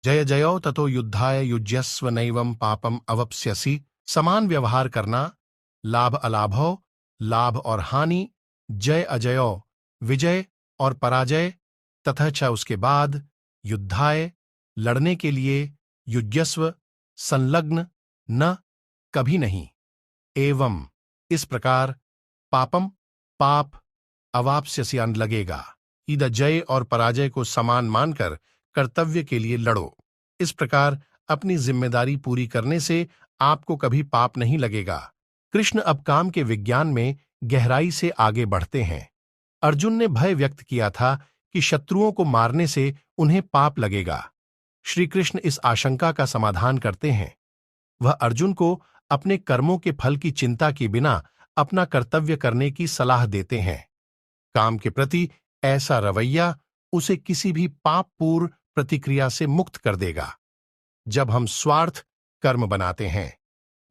जय जयो ततो युद्धाय युज्यस्व नैवं पापम अवप्स्यसि। समान व्यवहार करना, लाभ अलाभो, लाभ और हानि, जय अजयो, विजय और पराजय, तथा च उसके बाद, युद्धाय, लड़ने के लिए, युज्यस्व, संलग्न, न, कभी नहीं, एवं, इस प्रकार, पापम, पाप, अवाप्स्यसि लगेगा। इद जय और पराजय को समान मानकर कर्तव्य के लिए लड़ो। इस प्रकार अपनी जिम्मेदारी पूरी करने से आपको कभी पाप नहीं लगेगा। कृष्ण अब काम के विज्ञान में गहराई से आगे बढ़ते हैं। अर्जुन ने भय व्यक्त किया था कि शत्रुओं को मारने से उन्हें पाप लगेगा। श्री कृष्ण इस आशंका का समाधान करते हैं। वह अर्जुन को अपने कर्मों के फल की चिंता के बिना अपना कर्तव्य करने की सलाह देते हैं। काम के प्रति ऐसा रवैया उसे किसी भी पापपूर्ण प्रतिक्रिया से मुक्त कर देगा। जब हम स्वार्थ कर्म बनाते हैं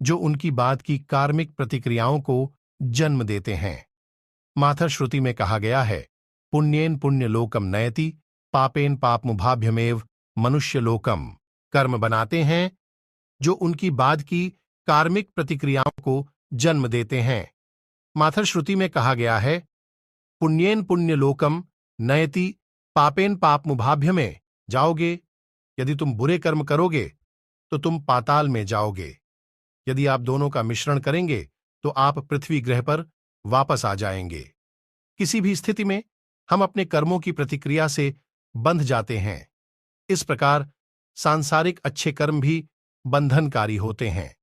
जो उनकी बाद की कार्मिक प्रतिक्रियाओं को जन्म देते हैं। माथर श्रुति में कहा गया है, पुण्येन पुण्यलोकम नयति पापेन पापमुभाभ्यमेव मनुष्यलोकम। कर्म बनाते हैं जो उनकी बाद की कार्मिक प्रतिक्रियाओं को जन्म देते हैं। माथर श्रुति में कहा गया है, पुण्येन पुण्यलोकम नयति पापेन पापमुभाभ्यमे जाओगे। यदि तुम बुरे कर्म करोगे तो तुम पाताल में जाओगे। यदि आप दोनों का मिश्रण करेंगे तो आप पृथ्वी ग्रह पर वापस आ जाएंगे। किसी भी स्थिति में हम अपने कर्मों की प्रतिक्रिया से बंध जाते हैं। इस प्रकार सांसारिक अच्छे कर्म भी बंधनकारी होते हैं।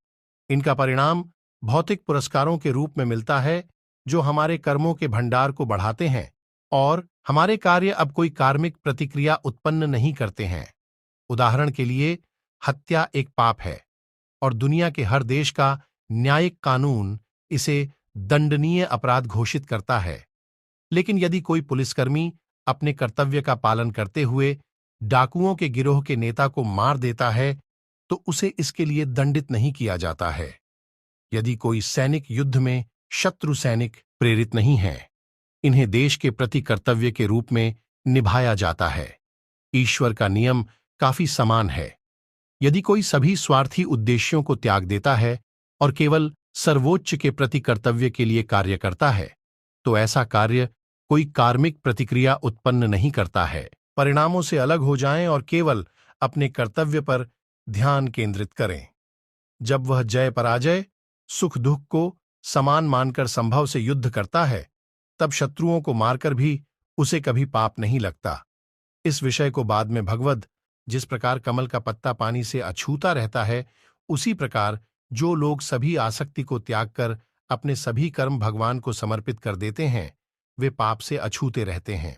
इनका परिणाम भौतिक पुरस्कारों के रूप में मिलता है जो हमारे कर्मों के भंडार को बढ़ाते हैं और हमारे कार्य अब कोई कार्मिक प्रतिक्रिया उत्पन्न नहीं करते हैं। उदाहरण के लिए, हत्या एक पाप है और दुनिया के हर देश का न्यायिक कानून इसे दंडनीय अपराध घोषित करता है। लेकिन यदि कोई पुलिसकर्मी अपने कर्तव्य का पालन करते हुए डाकुओं के गिरोह के नेता को मार देता है तो उसे इसके लिए दंडित नहीं किया जाता है। यदि कोई सैनिक युद्ध में शत्रु सैनिक प्रेरित नहीं है, इन्हें देश के प्रति कर्तव्य के रूप में निभाया जाता है। ईश्वर का नियम काफी समान है। यदि कोई सभी स्वार्थी उद्देश्यों को त्याग देता है और केवल सर्वोच्च के प्रति कर्तव्य के लिए कार्य करता है, तो ऐसा कार्य कोई कार्मिक प्रतिक्रिया उत्पन्न नहीं करता है। परिणामों से अलग हो जाएं और केवल अपने कर्तव्य पर ध्यान केंद्रित करें। जब वह जय पराजय, सुख दुख को समान मानकर संभव से युद्ध करता है, तब शत्रुओं को मारकर भी उसे कभी पाप नहीं लगता। इस विषय को बाद में भगवद, जिस प्रकार कमल का पत्ता पानी से अछूता रहता है, उसी प्रकार जो लोग सभी आसक्ति को त्याग कर अपने सभी कर्म भगवान को समर्पित कर देते हैं, वे पाप से अछूते रहते हैं।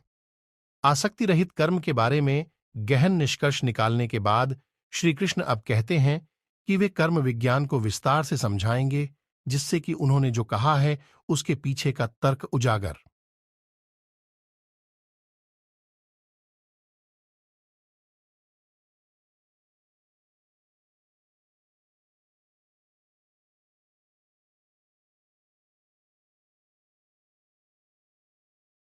आसक्ति रहित कर्म के बारे में गहन निष्कर्ष निकालने के बाद श्री कृष्ण अब कहते हैं कि वे कर्म विज्ञान को विस्तार से समझाएंगे, जिससे कि उन्होंने जो कहा है उसके पीछे का तर्क उजागर